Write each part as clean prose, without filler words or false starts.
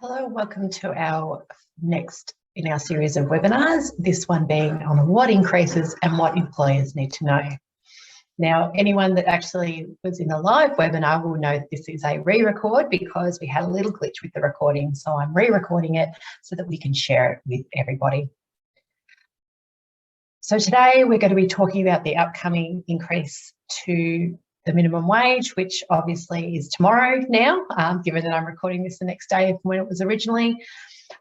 Hello, welcome to our next in our series of webinars, this one being on award increases and what employers need to know. Now, anyone that actually was in the live webinar will know that this is a re-record because we had a little glitch with the recording, so I'm re-recording it so that we can share it with everybody. So today we're going to be talking about the upcoming increase to the minimum wage, which obviously is tomorrow now, given that I'm recording this the next day of when it was originally.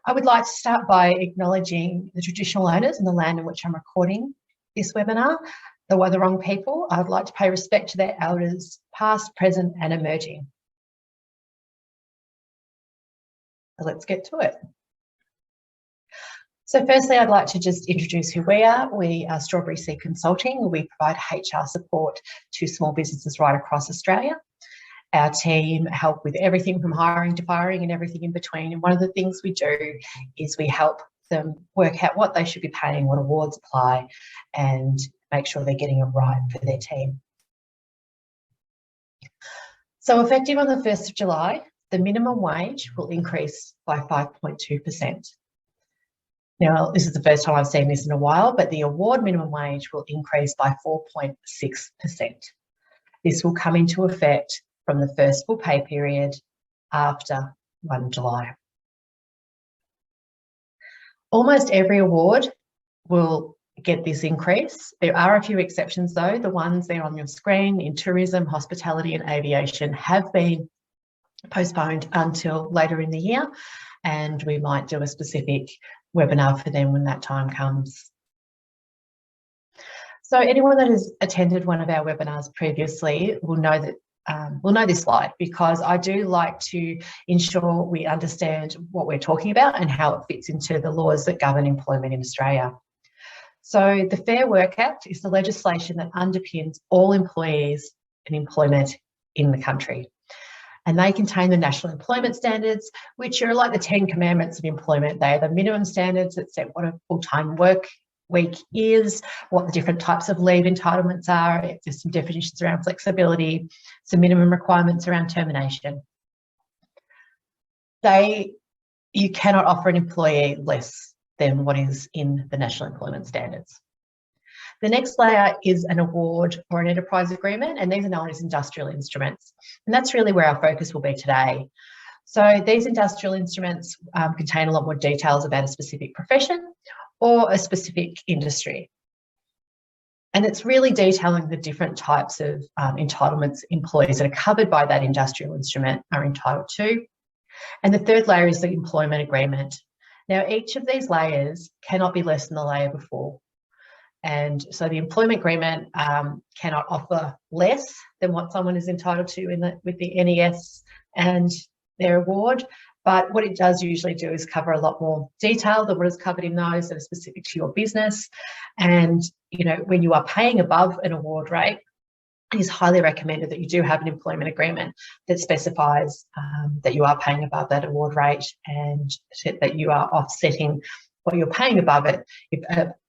I would like to start by acknowledging the traditional owners and the land in which I'm recording this webinar. The wrong people. I would like to pay respect to their elders, past, present, and emerging. So let's get to it. So firstly, I'd like to just introduce who we are. We are Strawberry Seed Consulting. We provide HR support to small businesses right across Australia. Our team help with everything from hiring to firing and everything in between. And one of the things we do is we help them work out what they should be paying, what awards apply, and make sure they're getting it right for their team. So effective on the 1st of July, the minimum wage will increase by 5.2%. Now, this is the first time I've seen this in a while, but the award minimum wage will increase by 4.6%. This will come into effect from the first full pay period after 1 July. Almost every award will get this increase. There are a few exceptions though. The ones there on your screen in tourism, hospitality and aviation have been postponed until later in the year, and we might do a specific webinar for them when that time comes. So anyone that has attended one of our webinars previously will know that this slide, because I do like to ensure we understand what we're talking about and how it fits into the laws that govern employment in Australia. So the Fair Work Act is the legislation that underpins all employees and employment in the country. And they contain the national employment standards, which are like the 10 commandments of employment. They are the minimum standards that set what a full-time work week is, what the different types of leave entitlements are. There's some definitions around flexibility, some minimum requirements around termination. You cannot offer an employee less than what is in the national employment standards. The next layer is an award or an enterprise agreement, and these are known as industrial instruments. And that's really where our focus will be today. So these industrial instruments contain a lot more details about a specific profession or a specific industry. And it's really detailing the different types of entitlements employees that are covered by that industrial instrument are entitled to. And the third layer is the employment agreement. Now, each of these layers cannot be less than the layer before. And so the employment agreement cannot offer less than what someone is entitled to with the NES and their award. But what it does usually do is cover a lot more detail than what is covered in those that are specific to your business. And, you know, when you are paying above an award rate, it is highly recommended that you do have an employment agreement that specifies that you are paying above that award rate and that you are offsetting what you're paying above it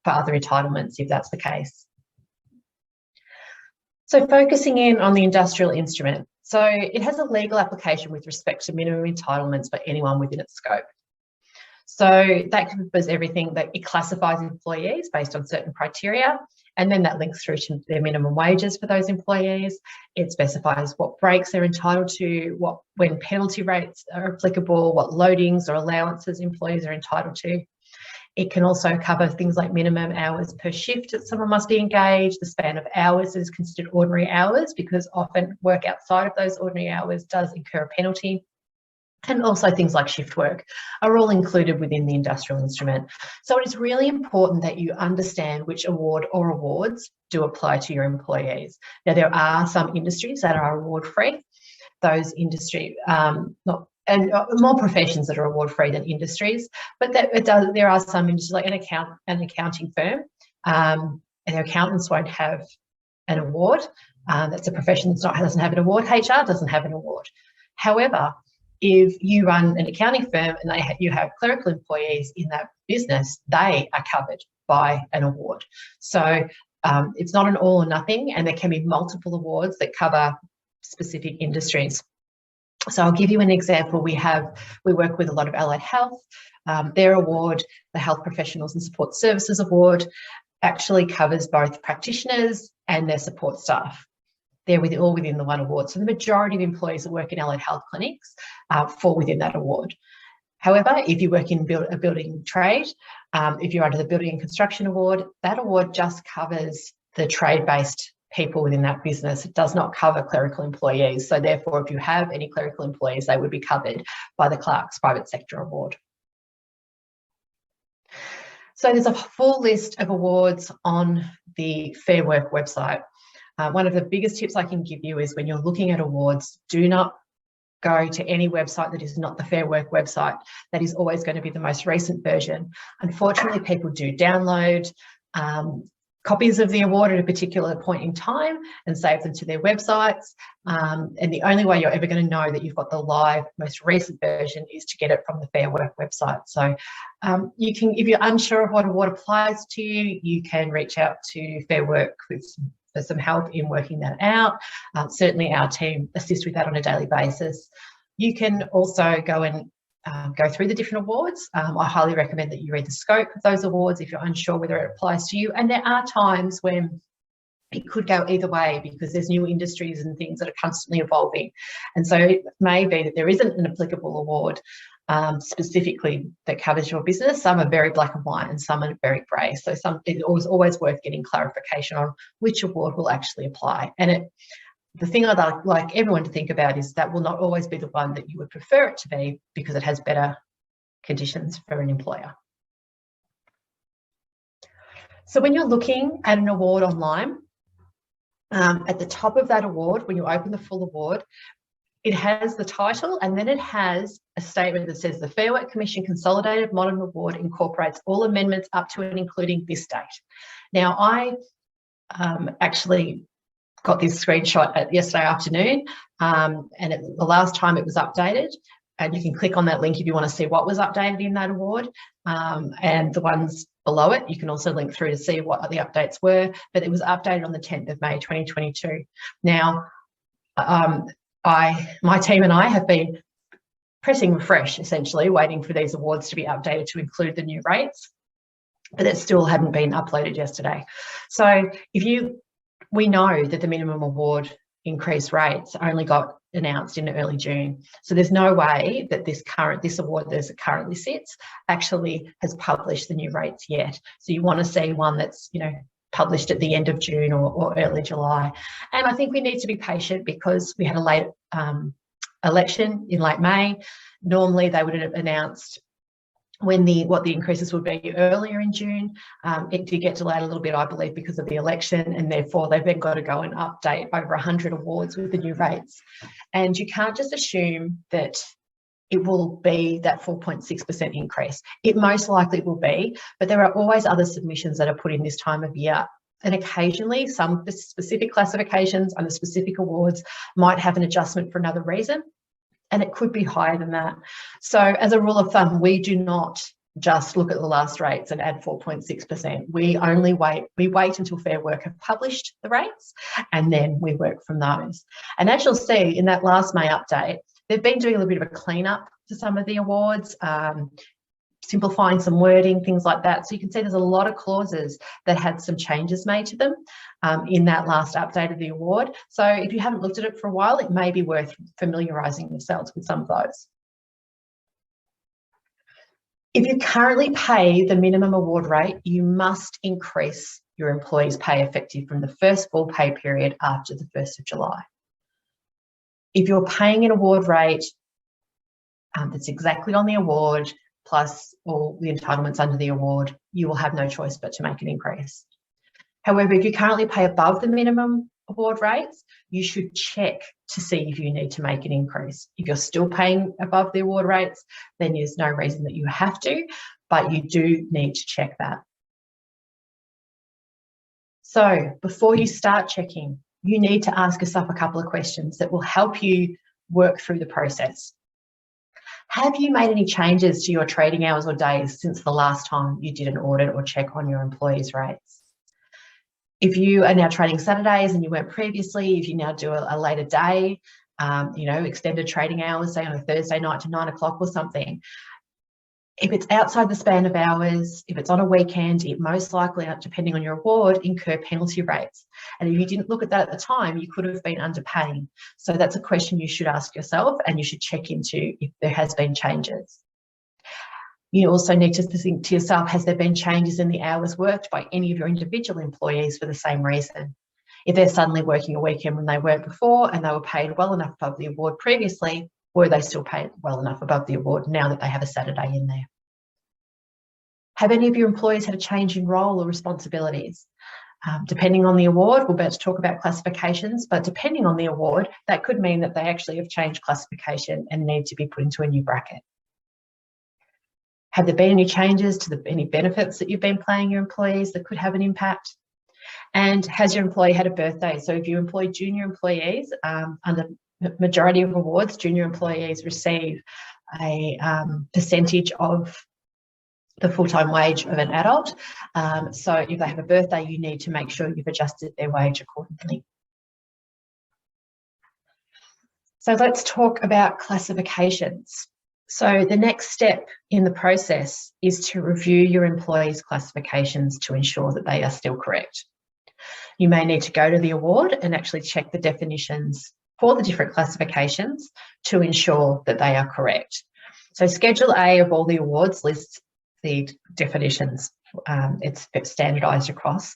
for other entitlements, if that's the case. So focusing in on the industrial instrument. So it has a legal application with respect to minimum entitlements for anyone within its scope. So that covers everything that it classifies employees based on certain criteria, and then that links through to their minimum wages for those employees. It specifies what breaks they're entitled to, when penalty rates are applicable, what loadings or allowances employees are entitled to. It can also cover things like minimum hours per shift that someone must be engaged, the span of hours is considered ordinary hours because often work outside of those ordinary hours does incur a penalty. And also things like shift work are all included within the industrial instrument. So it is really important that you understand which award or awards do apply to your employees. Now, there are some industries that are award-free. Those industry, more professions that are award-free than industries, but there are some industries like an accounting firm, and their accountants won't have an award. That's a profession that doesn't have an award. HR doesn't have an award. However, if you run an accounting firm and you have clerical employees in that business, they are covered by an award. So it's not an all or nothing, and there can be multiple awards that cover specific industries. So I'll give you an example. We work with a lot of allied health. Their award, the Health Professionals and Support Services Award, actually covers both practitioners and their support staff. They're all within the one award. So the majority of employees that work in allied health clinics fall within that award. However, if you work in a building trade, if you're under the Building and Construction Award, that award just covers the trade-based people within that business. It does not cover clerical employees. So therefore, if you have any clerical employees, they would be covered by the Clerks Private Sector Award. So there's a full list of awards on the Fair Work website. One of the biggest tips I can give you is when you're looking at awards, do not go to any website that is not the Fair Work website. That is always going to be the most recent version. Unfortunately, people do download copies of the award at a particular point in time and save them to their websites. And the only way you're ever going to know that you've got the live, most recent version is to get it from the Fair Work website. So you can, if you're unsure of what award applies to you, you can reach out to Fair Work for some help in working that out. Certainly our team assists with that on a daily basis. You can also go and go through the different awards. I highly recommend that you read the scope of those awards if you're unsure whether it applies to you. And there are times when it could go either way because there's new industries and things that are constantly evolving. And so it may be that there isn't an applicable award specifically that covers your business. Some are very black and white and some are very grey. So it's always worth getting clarification on which award will actually apply. And the thing I'd like everyone to think about is that will not always be the one that you would prefer it to be because it has better conditions for an employer. So when you're looking at an award online, at the top of that award, when you open the full award, it has the title and then it has a statement that says the Fair Work Commission Consolidated Modern Award incorporates all amendments up to and including this date. Now, I actually got this screenshot yesterday afternoon and the last time it was updated, and you can click on that link if you want to see what was updated in that award, and the ones below it you can also link through to see what the updates were, but it was updated on the 10th of May 2022. Now my team and I have been pressing refresh, essentially waiting for these awards to be updated to include the new rates, but it still hadn't been uploaded yesterday. So we know that the minimum award increase rates only got announced in early June. So there's no way that this award as it currently sits actually has published the new rates yet. So you want to see one that's, published at the end of June or early July. And I think we need to be patient because we had a late election in late May. Normally they would have announced what the increases would be earlier in June. It did get delayed a little bit, I believe, because of the election, and therefore they've then got to go and update over 100 awards with the new rates. And you can't just assume that it will be that 4.6% increase. It most likely will be, but there are always other submissions that are put in this time of year. And occasionally some specific classifications under specific awards might have an adjustment for another reason, and it could be higher than that. So as a rule of thumb, we do not just look at the last rates and add 4.6%. We wait until Fair Work have published the rates, and then we work from those. And as you'll see in that last May update, they've been doing a little bit of a cleanup to some of the awards, simplifying some wording, things like that. So you can see there's a lot of clauses that had some changes made to them in that last update of the award. So if you haven't looked at it for a while, it may be worth familiarising yourselves with some of those. If you currently pay the minimum award rate, you must increase your employees' pay effective from the first full pay period after the 1st of July. If you're paying an award rate that's exactly on the award, plus all the entitlements under the award, you will have no choice but to make an increase. However, if you currently pay above the minimum award rates, you should check to see if you need to make an increase. If you're still paying above the award rates, then there's no reason that you have to, but you do need to check that. So before you start checking, you need to ask yourself a couple of questions that will help you work through the process. Have you made any changes to your trading hours or days since the last time you did an audit or check on your employees' rates? If you are now trading Saturdays and you weren't previously, if you now do a later day, extended trading hours, say on a Thursday night to 9 o'clock or something. If it's outside the span of hours, if it's on a weekend, it most likely, depending on your award, incur penalty rates. And if you didn't look at that at the time, you could have been underpaying. So that's a question you should ask yourself, and you should check into if there has been changes. You also need to think to yourself, has there been changes in the hours worked by any of your individual employees for the same reason? If they're suddenly working a weekend when they weren't before and they were paid well enough above the award previously, were they still paid well enough above the award now that they have a Saturday in there? Have any of your employees had a change in role or responsibilities? Depending on the award, we're about to talk about classifications, but depending on the award, that could mean that they actually have changed classification and need to be put into a new bracket. Have there been any changes to any benefits that you've been paying your employees that could have an impact? And has your employee had a birthday? So if you employ junior employees, under majority of awards, junior employees receive a percentage of the full-time wage of an adult. So if they have a birthday, you need to make sure you've adjusted their wage accordingly. So let's talk about classifications. So the next step in the process is to review your employees' classifications to ensure that they are still correct. You may need to go to the award and actually check the definitions for the different classifications to ensure that they are correct. So Schedule A of all the awards lists the definitions. It's standardised across.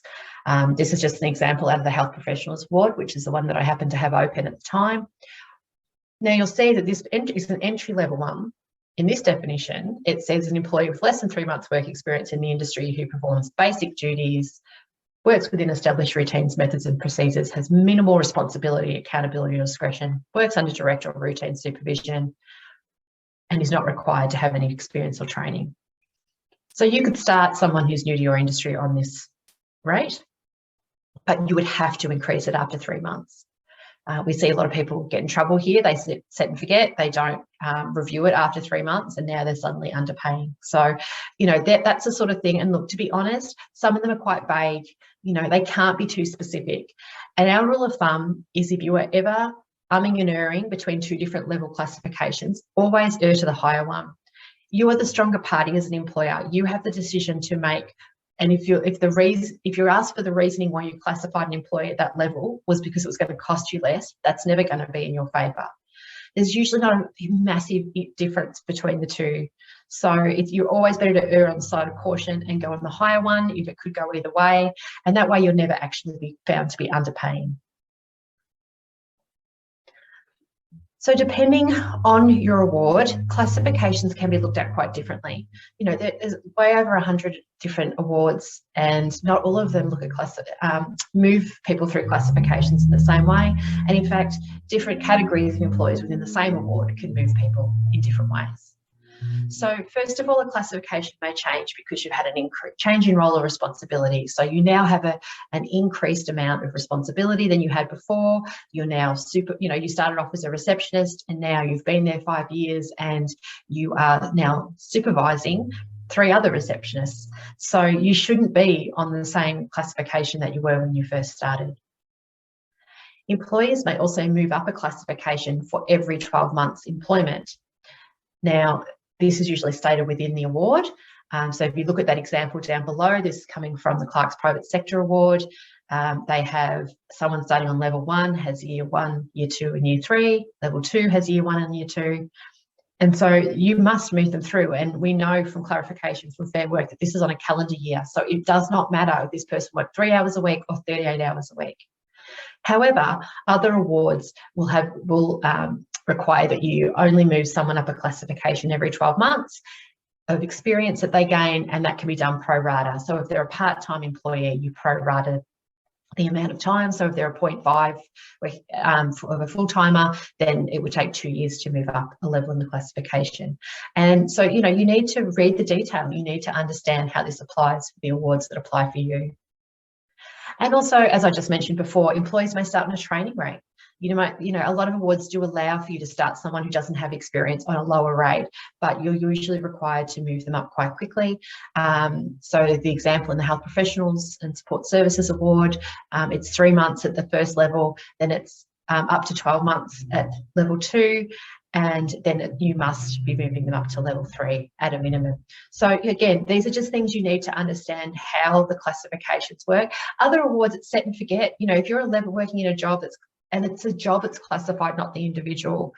This is just an example out of the Health Professionals Award, which is the one that I happen to have open at the time. Now you'll see that this is an entry-level one. In this definition, it says an employee with less than 3 months work experience in the industry who performs basic duties, works within established routines, methods and procedures, has minimal responsibility, accountability or discretion, works under direct or routine supervision, and is not required to have any experience or training. So you could start someone who's new to your industry on this rate, but you would have to increase it after 3 months. We see a lot of people get in trouble here. They set and forget. They don't review it after 3 months, and now they're suddenly underpaying. So, that's the sort of thing. And look, to be honest, some of them are quite vague. They can't be too specific. And our rule of thumb is if you are ever umming and erring between two different level classifications, always err to the higher one. You are the stronger party as an employer. You have the decision to make. And if you're asked for the reasoning why you classified an employee at that level was because it was going to cost you less, that's never going to be in your favour. There's usually not a massive difference between the two. So you're always better to err on the side of caution and go on the higher one if it could go either way. And that way you'll never actually be found to be underpaying. So depending on your award, classifications can be looked at quite differently. There's way over 100 different awards, and not all of them look at move people through classifications in the same way. And in fact, different categories of employees within the same award can move people in different ways. So first of all, a classification may change because you've had an change in role or responsibility. So you now have an increased amount of responsibility than you had before. You're now you started off as a receptionist and now you've been there 5 years and you are now supervising 3 other receptionists. So you shouldn't be on the same classification that you were when you first started. Employers may also move up a classification for every 12 months employment. Now, this is usually stated within the award. So if you look at that example down below, this is coming from the Clerks Private Sector Award. They have someone starting on level 1 has year 1, year 2 and year 3. Level 2 has year 1 and year 2. And so you must move them through. And we know from clarification from Fair Work that this is on a calendar year. So it does not matter if this person worked 3 hours a week or 38 hours a week. However, other awards will require that you only move someone up a classification every 12 months of experience that they gain, and that can be done pro rata. So if they're a part-time employee, you pro rata the amount of time. So if they're a 0.5 of a full-timer, then it would take 2 years to move up a level in the classification. And so, you need to read the detail. You need to understand how this applies for the awards that apply for you. And also, as I just mentioned before, employees may start on a training rate. A lot of awards do allow for you to start someone who doesn't have experience on a lower rate, but you're usually required to move them up quite quickly. So the example in the Health Professionals and Support Services Award, it's 3 months at the first level, then it's up to 12 months at level 2, and then you must be moving them up to level 3 at a minimum. So again, these are just things you need to understand how the classifications work. Other awards, it's set and forget. You know, if you're a level working in a job it's a job that's classified, not the individual,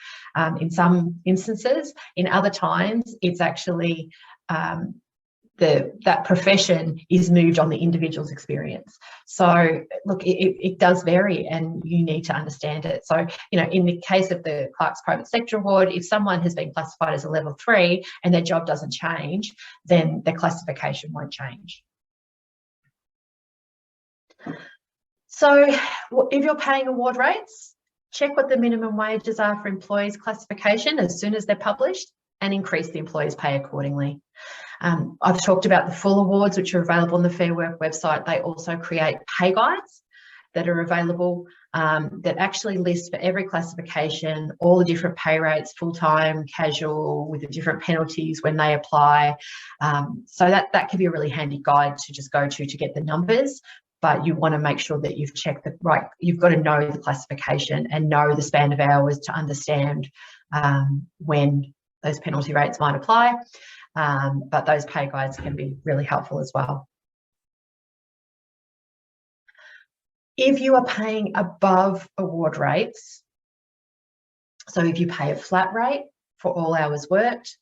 in some instances. In other times, it's actually that profession is moved on the individual's experience. So look, it does vary, and you need to understand it. So, you know, in the case of the Clerks Private Sector Award, if someone has been classified as a level 3 and their job doesn't change, then their classification won't change. So if you're paying award rates, check what the minimum wages are for employees' classification as soon as they're published, and increase the employees' pay accordingly. I've talked about the full awards, which are available on the Fair Work website. They also create pay guides that are available that actually list for every classification all the different pay rates, full-time, casual, with the different penalties when they apply. So that can be a really handy guide to just go to get the numbers. But you want to make sure that you've checked the right, you've got to know the classification and know the span of hours to understand when those penalty rates might apply. But those pay guides can be really helpful as well. If you are paying above award rates, so if you pay a flat rate for all hours worked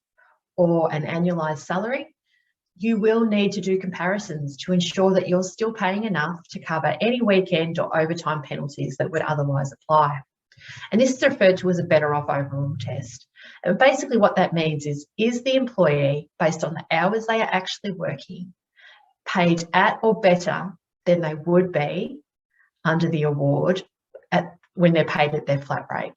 or an annualised salary, you will need to do comparisons to ensure that you're still paying enough to cover any weekend or overtime penalties that would otherwise apply. And this is referred to as a better off overall test. And basically what that means is the employee, based on the hours they are actually working, paid at or better than they would be under the award when they're paid at their flat rate?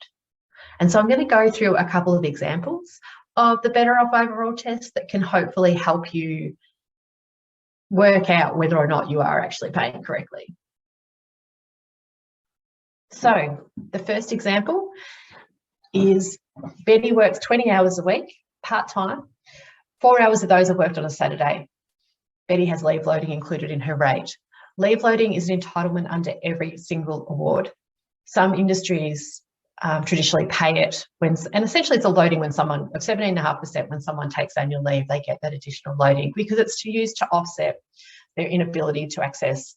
And so I'm going to go through a couple of examples of the better off overall test that can hopefully help you work out whether or not you are actually paying correctly. So the first example is Betty works 20 hours a week, part-time. 4 hours of those are worked on a Saturday. Betty has leave loading included in her rate. Leave loading is an entitlement under every single award. Some industries traditionally pay it and essentially it's a loading when someone, of 17.5% when someone takes annual leave, they get that additional loading because it's used to offset their inability to access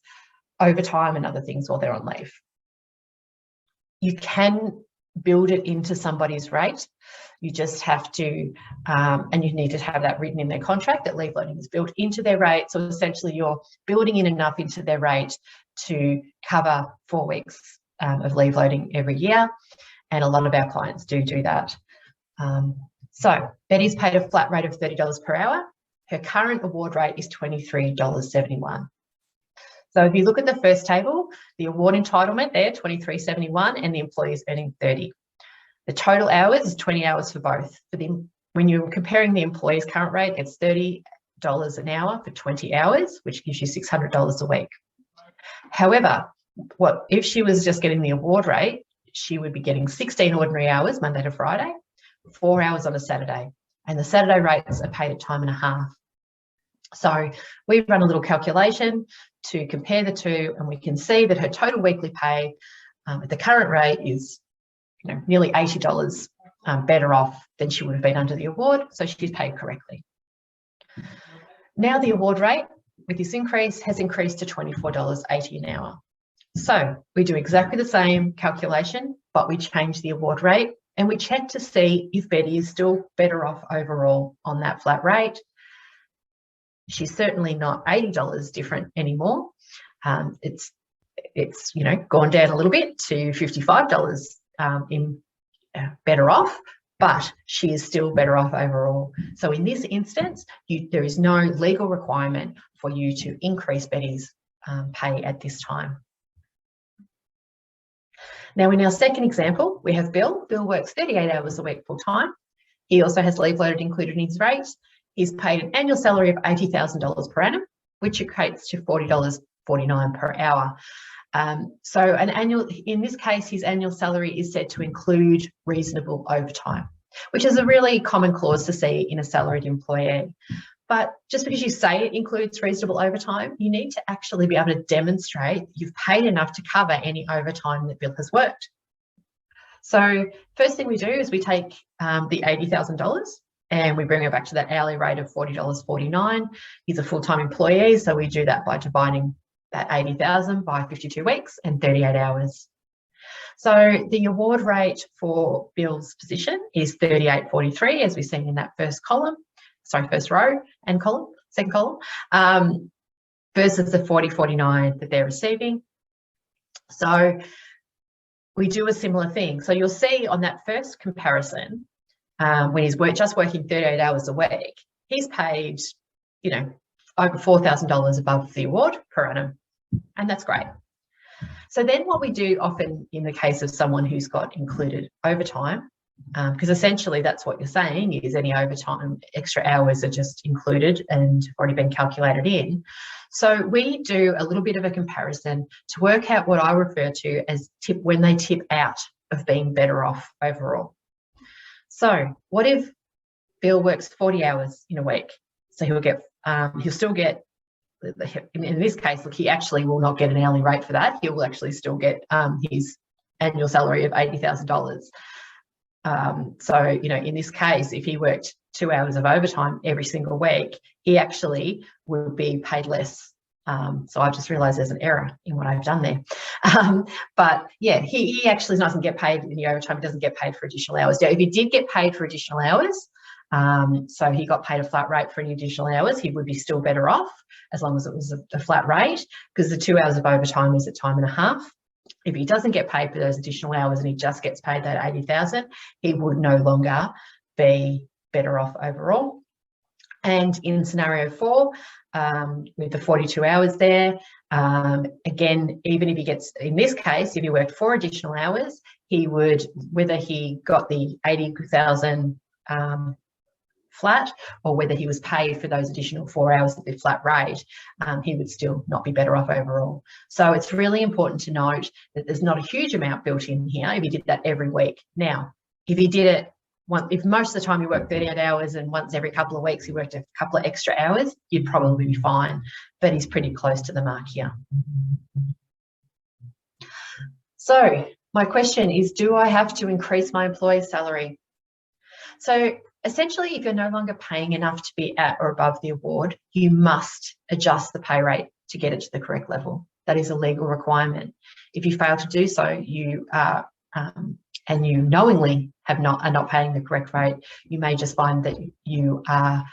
overtime and other things while they're on leave. You can build it into somebody's rate. You just have to, and you need to have that written in their contract that leave loading is built into their rate. So essentially you're building in enough into their rate to cover 4 weeks of leave loading every year. And a lot of our clients do that. So Betty's paid a flat rate of $30 per hour. Her current award rate is $23.71. So if you look at the first table, the award entitlement there, $23.71, and the employee is earning $30. The total hours is 20 hours for both. When you're comparing the employee's current rate, it's $30 an hour for 20 hours, which gives you $600 a week. However, if she was just getting the award rate, she would be getting 16 ordinary hours, Monday to Friday, 4 hours on a Saturday, and the Saturday rates are paid at time and a half. So we've run a little calculation to compare the two, and we can see that her total weekly pay at the current rate is nearly $80 better off than she would have been under the award, so she's paid correctly. Now the award rate with this increase has increased to $24.80 an hour. So we do exactly the same calculation, but we change the award rate and we check to see if Betty is still better off overall on that flat rate. She's certainly not $80 different anymore. It's gone down a little bit to $55 better off, but she is still better off overall. So in this instance, there is no legal requirement for you to increase Betty's pay at this time. Now, in our second example, we have Bill. Bill works 38 hours a week full-time. He also has leave loaded included in his rate. He's paid an annual salary of $80,000 per annum, which equates to $40.49 per hour. So in this case, his annual salary is said to include reasonable overtime, which is a really common clause to see in a salaried employee. But just because you say it includes reasonable overtime, you need to actually be able to demonstrate you've paid enough to cover any overtime that Bill has worked. So first thing we do is we take the $80,000 and we bring it back to that hourly rate of $40.49. He's a full-time employee, so we do that by dividing that 80,000 by 52 weeks and 38 hours. So the award rate for Bill's position is $38.43, as we've seen in that first row and column, second column, versus the $40.49 that they're receiving. So we do a similar thing. So you'll see on that first comparison, when he's just working 38 hours a week, he's paid, over $4,000 above the award per annum, and that's great. So then what we do often in the case of someone who's got included overtime, because essentially that's what you're saying is any overtime, extra hours are just included and already been calculated in. So we do a little bit of a comparison to work out what I refer to as when they tip out of being better off overall. So what if Bill works 40 hours in a week? So he'll still get, in this case, look, he actually will not get an hourly rate for that. He will actually still get his annual salary of $80,000. So, in this case, if he worked 2 hours of overtime every single week, he actually would be paid less. So I've just realised there's an error in what I've done there. But yeah, he actually doesn't get paid in the overtime. He doesn't get paid for additional hours. Now, if he did get paid for additional hours, so he got paid a flat rate for any additional hours, he would be still better off as long as it was a flat rate, because the 2 hours of overtime is at time and a half. If he doesn't get paid for those additional hours and he just gets paid that $80,000, he would no longer be better off overall. And in scenario 4, with the 42 hours there, again, even if he gets, in this case, if he worked 4 additional hours, he would, whether he got the 80,000 flat or whether he was paid for those additional 4 hours at the flat rate, he would still not be better off overall. So it's really important to note that there's not a huge amount built in here if he did that every week. Now, if he did it if most of the time you work 38 hours and once every couple of weeks he worked a couple of extra hours, you'd probably be fine, but he's pretty close to the mark here. So my question is, do I have to increase my employee's salary? So essentially, if you're no longer paying enough to be at or above the award, you must adjust the pay rate to get it to the correct level. That is a legal requirement. If you fail to do so, you are and you knowingly are not paying the correct rate, you may just find that you are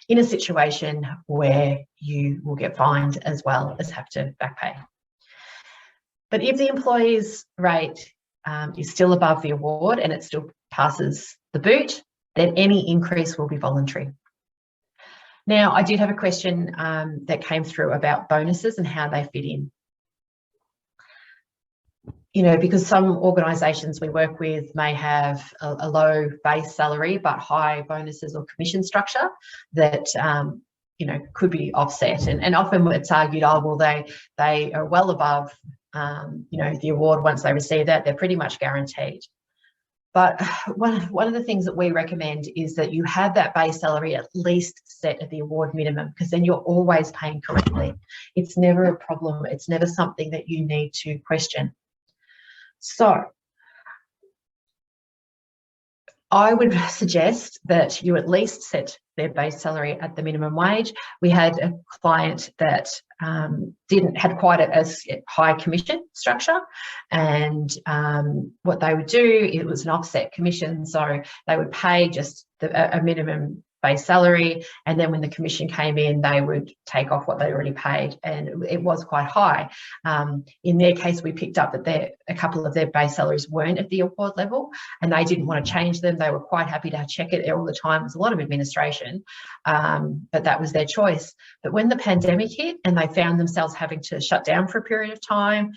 in a situation where you will get fined as well as have to back pay. But if the employee's rate is still above the award and it still passes the boot, then any increase will be voluntary. Now, I did have a question that came through about bonuses and how they fit in. Because some organisations we work with may have a low base salary but high bonuses or commission structure that could be offset, and often it's argued, oh well, they are well above the award. Once they receive that, they're pretty much guaranteed. But one of the things that we recommend is that you have that base salary at least set at the award minimum, because then you're always paying correctly. It's never a problem. It's never something that you need to question. So I would suggest that you at least set their base salary at the minimum wage. We had a client that had quite a high commission structure, and what they would do, it was an offset commission, so they would pay just a minimum base salary, and then when the commission came in, they would take off what they already paid, and it was quite high. In their case, we picked up that a couple of their base salaries weren't at the award level, and they didn't want to change them. They were quite happy to check it all the time. It was a lot of administration, but that was their choice. But when the pandemic hit and they found themselves having to shut down for a period of time,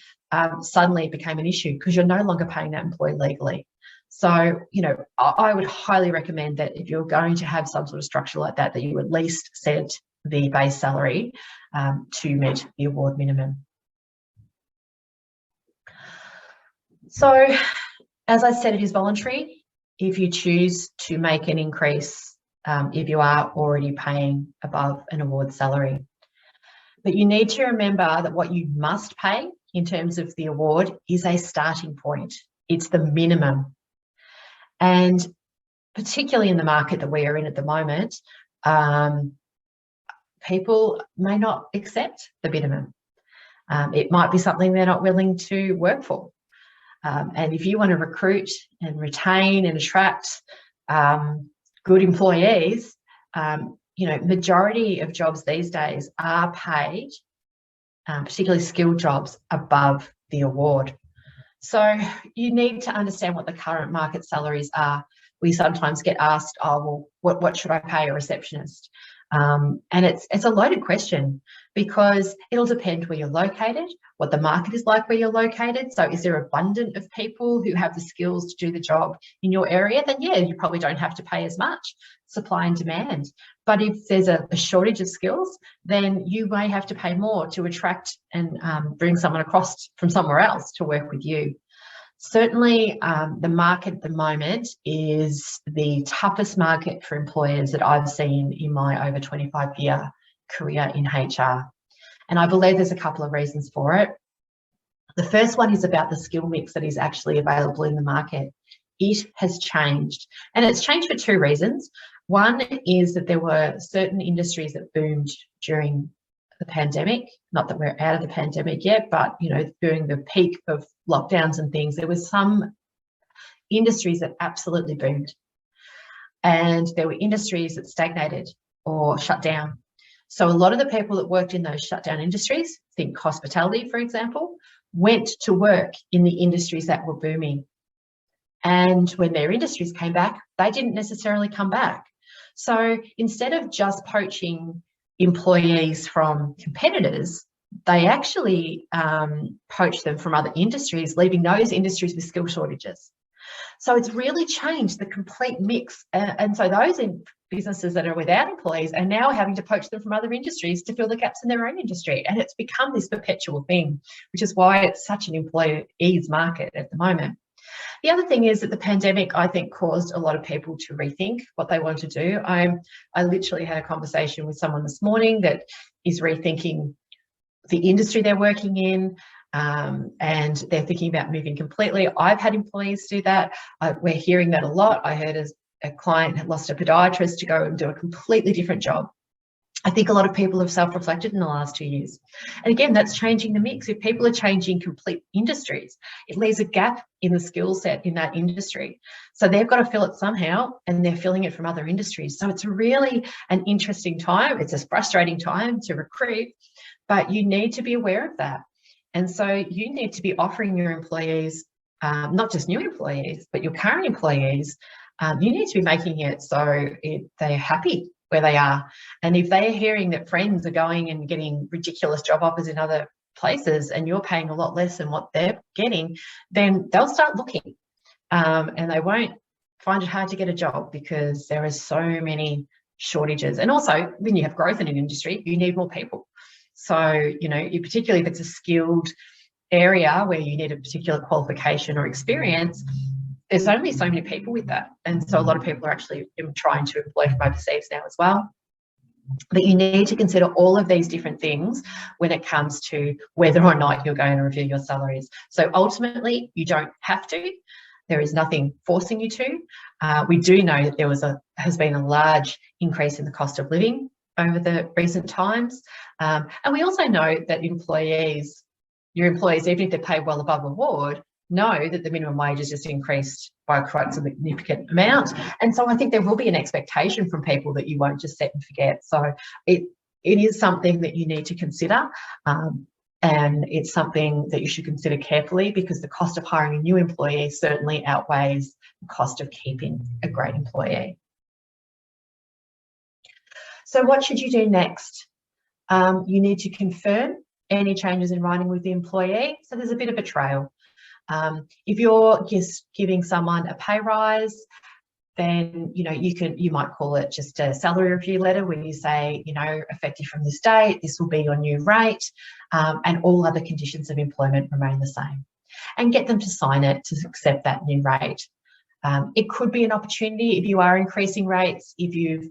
suddenly it became an issue because you're no longer paying that employee legally. So, I would highly recommend that if you're going to have some sort of structure like that, that you at least set the base salary to meet the award minimum. So, as I said, it is voluntary if you choose to make an increase if you are already paying above an award salary. But you need to remember that what you must pay in terms of the award is a starting point. It's the minimum. And particularly in the market that we are in at the moment, people may not accept the minimum. It might be something they're not willing to work for. And if you want to recruit and retain and attract good employees, majority of jobs these days are paid, particularly skilled jobs, above the award. So you need to understand what the current market salaries are. We sometimes get asked, oh, well, what should I pay a receptionist? And it's a loaded question, because it'll depend where you're located, what the market is like where you're located. So is there abundant of people who have the skills to do the job in your area? Then yeah, you probably don't have to pay as much, supply and demand. But if there's a shortage of skills, then you may have to pay more to attract and bring someone across from somewhere else to work with you. Certainly, the market at the moment is the toughest market for employers that I've seen in my over 25-year career in HR. And I believe there's a couple of reasons for it. The first one is about the skill mix that is actually available in the market. It has changed, and it's changed for two reasons. One is that there were certain industries that boomed during the pandemic. Not that we're out of the pandemic yet, but during the peak of lockdowns and things, there was some industries that absolutely boomed, and there were industries that stagnated or shut down. So a lot of the people that worked in those shut down industries, think hospitality, for example, went to work in the industries that were booming. And when their industries came back, they didn't necessarily come back. So instead of just poaching employees from competitors, they actually poach them from other industries, leaving those industries with skill shortages. So it's really changed the complete mix. And so those businesses that are without employees are now having to poach them from other industries to fill the gaps in their own industry. And it's become this perpetual thing, which is why it's such an employees market at the moment. The other thing is that the pandemic, I think, caused a lot of people to rethink what they want to do. I literally had a conversation with someone this morning that is rethinking the industry they're working in, and they're thinking about moving completely. I've had employees do that. We're hearing that a lot. I heard a client had lost a podiatrist to go and do a completely different job. I think a lot of people have self-reflected in the last 2 years. And again, that's changing the mix. If people are changing complete industries, it leaves a gap in the skill set in that industry. So they've got to fill it somehow, and they're filling it from other industries. So it's really an interesting time. It's a frustrating time to recruit, but you need to be aware of that. And so you need to be offering your employees, not just new employees, but your current employees, you need to be making it so they're happy where they are. And if they are hearing that friends are going and getting ridiculous job offers in other places and you're paying a lot less than what they're getting, then they'll start looking, and they won't find it hard to get a job because there are so many shortages. And also, when you have growth in an industry, you need more people. So, particularly if it's a skilled area where you need a particular qualification or experience, there's only so many people with that. And so a lot of people are actually trying to employ from overseas now as well. But you need to consider all of these different things when it comes to whether or not you're going to review your salaries. So ultimately, you don't have to. There is nothing forcing you to. We do know that there has been a large increase in the cost of living over the recent times. And we also know that your employees, even if they're paid well above award, know that the minimum wage has just increased by quite a significant amount. And so I think there will be an expectation from people that you won't just set and forget. So it is something that you need to consider, and it's something that you should consider carefully, because the cost of hiring a new employee certainly outweighs the cost of keeping a great employee. So what should you do next? You need to confirm any changes in writing with the employee. So there's a bit of a trail. If you're just giving someone a pay rise, then you might call it just a salary review letter where you say, effective from this date, this will be your new rate, and all other conditions of employment remain the same, and get them to sign it to accept that new rate. It could be an opportunity if you are increasing rates, if you've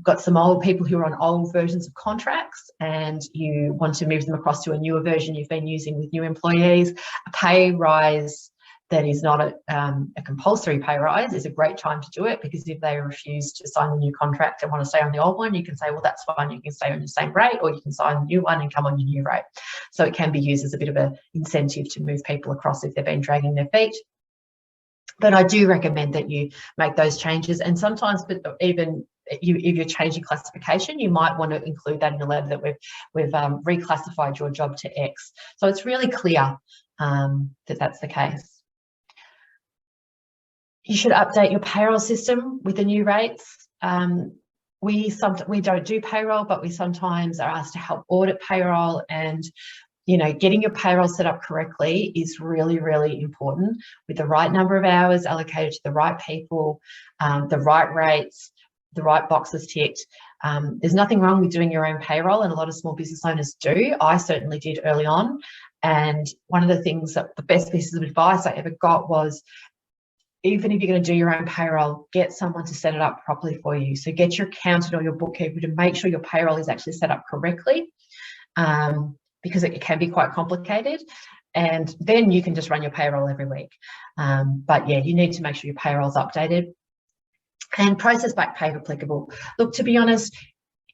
got some old people who are on old versions of contracts and you want to move them across to a newer version you've been using with new employees. A pay rise that is not a compulsory pay rise is a great time to do it, because if they refuse to sign the new contract and want to stay on the old one, you can say, well, that's fine, you can stay on your same rate, or you can sign the new one and come on your new rate. So it can be used as a bit of an incentive to move people across if they've been dragging their feet. But I do recommend that you make those changes, and sometimes, but even if you're changing classification, you might want to include that in a letter that we've reclassified your job to X. So it's really clear that that's the case. You should update your payroll system with the new rates. We don't do payroll, but we sometimes are asked to help audit payroll, and getting your payroll set up correctly is really, really important, with the right number of hours allocated to the right people, the right rates, the right boxes ticked. There's nothing wrong with doing your own payroll, and a lot of small business owners do. I certainly did early on. And one of the best pieces of advice I ever got was, even if you're going to do your own payroll, get someone to set it up properly for you. So get your accountant or your bookkeeper to make sure your payroll is actually set up correctly, because it can be quite complicated. And then you can just run your payroll every week. But yeah, you need to make sure your payroll's updated. And process back pay if applicable. Look, to be honest,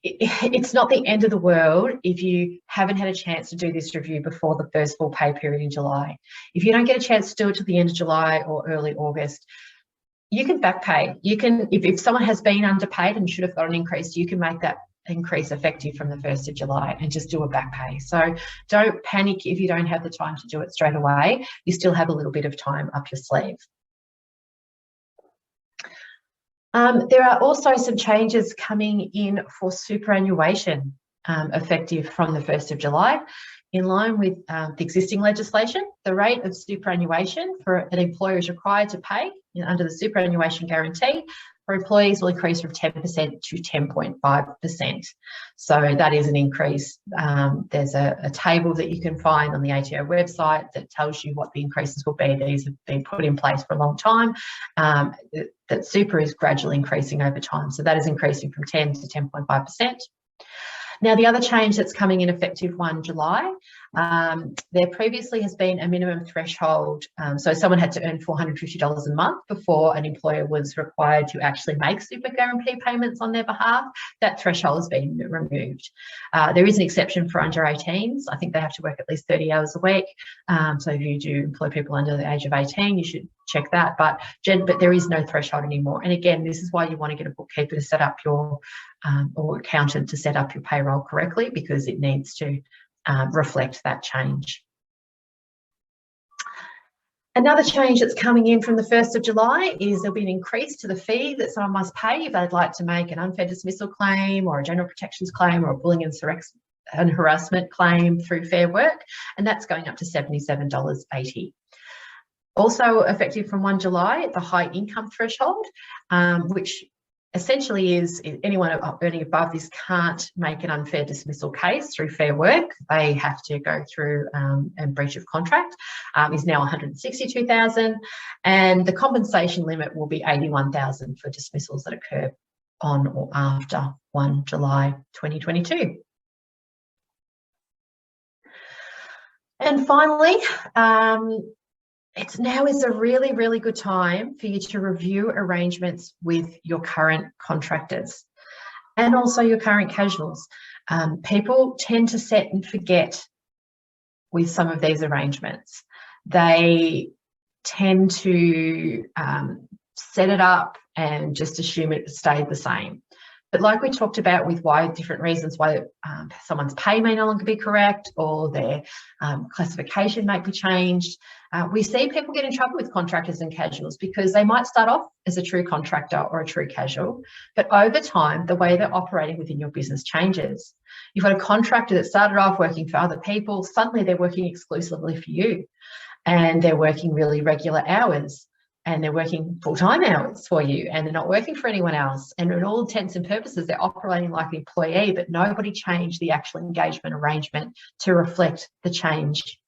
it's not the end of the world if you haven't had a chance to do this review before the first full pay period in July. If you don't get a chance to do it till the end of July or early August, you can back pay. You can, if someone has been underpaid and should have got an increase, you can make that increase effective from the 1st of July and just do a back pay. So don't panic if you don't have the time to do it straight away. You still have a little bit of time up your sleeve. There are also some changes coming in for superannuation, effective from the 1st of July. In line with the existing legislation, the rate of superannuation for an employer is required to pay under the superannuation guarantee for employees will increase from 10% to 10.5%. So that is an increase. There's a table that you can find on the ATO website that tells you what the increases will be. These have been put in place for a long time. That super is gradually increasing over time. So that is increasing from 10 to 10.5%. Now, the other change that's coming in effective 1 July, there previously has been a minimum threshold. So someone had to earn $450 a month before an employer was required to actually make super guarantee payments on their behalf. That threshold has been removed. There is an exception for under 18s. I think they have to work at least 30 hours a week. So if you do employ people under the age of 18, you should check that. But there is no threshold anymore. And again, this is why you want to get a bookkeeper to set up your or accountant to set up your payroll correctly, because it needs to reflect that change. Another change that's coming in from the 1st of July is there'll be an increase to the fee that someone must pay if they'd like to make an unfair dismissal claim or a general protections claim or a bullying and harassment claim through Fair Work, and that's going up to $77.80. Also effective from 1 July, the high income threshold, which essentially is anyone earning above this can't make an unfair dismissal case through Fair Work. They have to go through a breach of contract, is now $162,000, and the compensation limit will be $81,000 for dismissals that occur on or after 1 July 2022. And finally, now is a really, really good time for you to review arrangements with your current contractors and also your current casuals. People tend to set and forget with some of these arrangements. They tend to set it up and just assume it stayed the same. But like we talked about with different reasons why someone's pay may no longer be correct or their classification might be changed, we see people get in trouble with contractors and casuals because they might start off as a true contractor or a true casual, but over time, the way they're operating within your business changes. You've got a contractor that started off working for other people, suddenly they're working exclusively for you and they're working really regular hours. And they're working full-time hours for you and they're not working for anyone else. And in all intents and purposes, they're operating like an employee, but nobody changed the actual engagement arrangement to reflect the change.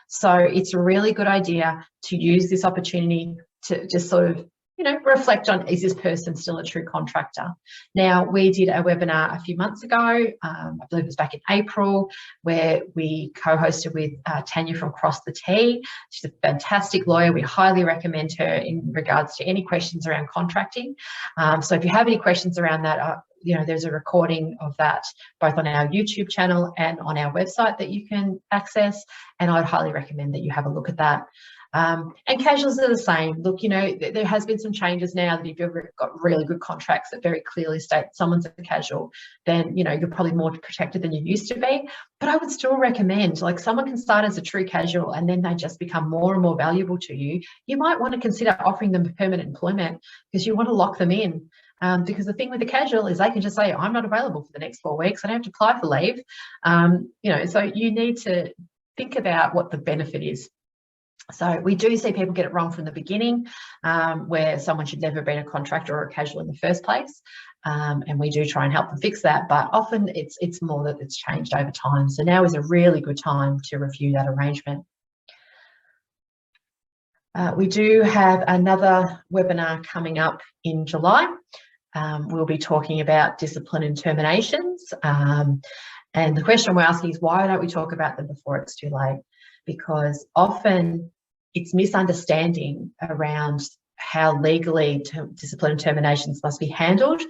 So it's a really good idea to use this opportunity to just sort of reflect on, is this person still a true contractor? Now, we did a webinar a few months ago, I believe it was back in April, where we co-hosted with Tanya from Cross the T. She's a fantastic lawyer. We highly recommend her in regards to any questions around contracting. So if you have any questions around that, there's a recording of that both on our YouTube channel and on our website that you can access, and I'd highly recommend that you have a look at that. And casuals are the same. Look, there has been some changes now that if you've got really good contracts that very clearly state someone's a casual, then, you're probably more protected than you used to be. But I would still recommend, like, someone can start as a true casual and then they just become more and more valuable to you. You might want to consider offering them permanent employment because you want to lock them in. Because the thing with the casual is they can just say, I'm not available for the next 4 weeks. I don't have to apply for leave. So you need to think about what the benefit is. So we do see people get it wrong from the beginning, where someone should never have been a contractor or a casual in the first place. And we do try and help them fix that, but often it's more that it's changed over time. So now is a really good time to review that arrangement. We do have another webinar coming up in July. We'll be talking about discipline and terminations. And the question we're asking is, why don't we talk about them before it's too late? Because often it's misunderstanding around how legally discipline and terminations must be handled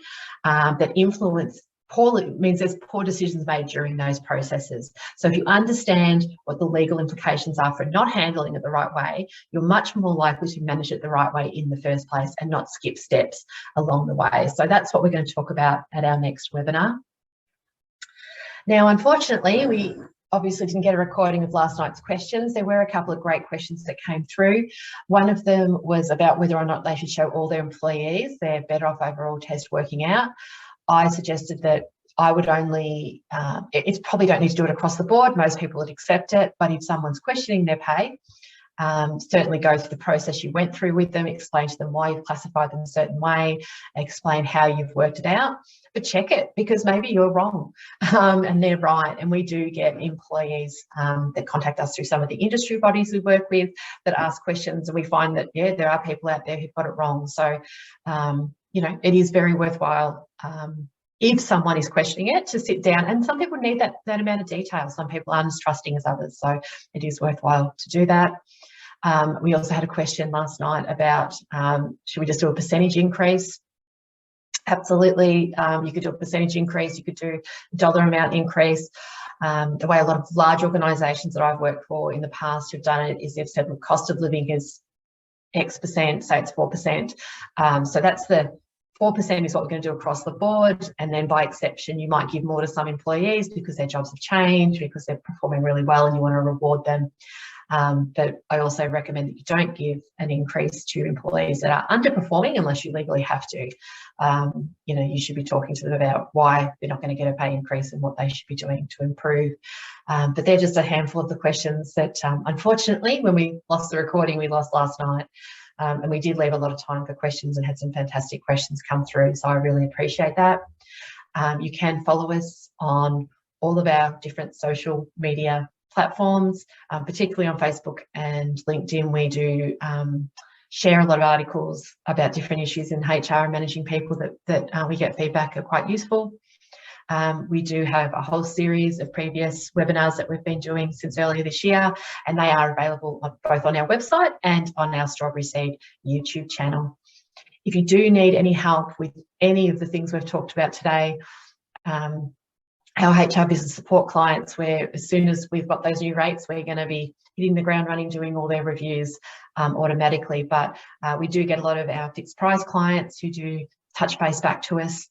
that influence poorly, means there's poor decisions made during those processes. So if you understand what the legal implications are for not handling it the right way, you're much more likely to manage it the right way in the first place and not skip steps along the way. So that's what we're going to talk about at our next webinar. Now, unfortunately, we obviously didn't get a recording of last night's questions. There were a couple of great questions that came through. One of them was about whether or not they should show all their employees their Better Off Overall test working out. I suggested that I would only, it's probably don't need to do it across the board. Most people would accept it, but if someone's questioning their pay, certainly go through the process you went through with them, explain to them why you've classified them a certain way, explain how you've worked it out, but check it, because maybe you're wrong and they're right. And we do get employees that contact us through some of the industry bodies we work with that ask questions, and we find that, yeah, there are people out there who've got it wrong. So, it is very worthwhile if someone is questioning it to sit down, and some people need that amount of detail. Some people aren't as trusting as others, so it is worthwhile to do that. We also had a question last night about should we just do a percentage increase? Absolutely. You could do a percentage increase, you could do a dollar amount increase. The way a lot of large organisations that I've worked for in the past have done it is they've said, look, cost of living is X percent, say it's 4%. So that's the 4% is what we're going to do across the board, and then by exception you might give more to some employees because their jobs have changed, because they're performing really well and you want to reward them. But I also recommend that you don't give an increase to employees that are underperforming unless you legally have to. You should be talking to them about why they're not going to get a pay increase and what they should be doing to improve. But they're just a handful of the questions that unfortunately, when we lost the recording, we lost last night. And we did leave a lot of time for questions and had some fantastic questions come through. So I really appreciate that. You can follow us on all of our different social media platforms, particularly on Facebook and LinkedIn. We do share a lot of articles about different issues in HR and managing people that we get feedback are quite useful. We do have a whole series of previous webinars that we've been doing since earlier this year, and they are available both on our website and on our Strawberry Seed YouTube channel. If you do need any help with any of the things we've talked about today, our HR business support clients, where as soon as we've got those new rates, we're going to be hitting the ground running, doing all their reviews automatically. But we do get a lot of our fixed price clients who do touch base back to us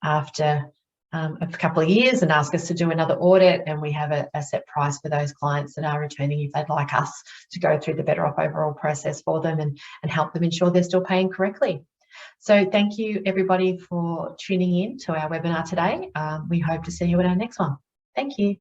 after a couple of years and ask us to do another audit, and we have a set price for those clients that are returning if they'd like us to go through the Better Off Overall process for them and help them ensure they're still paying correctly. So thank you everybody for tuning in to our webinar today. We hope to see you at our next one. Thank you.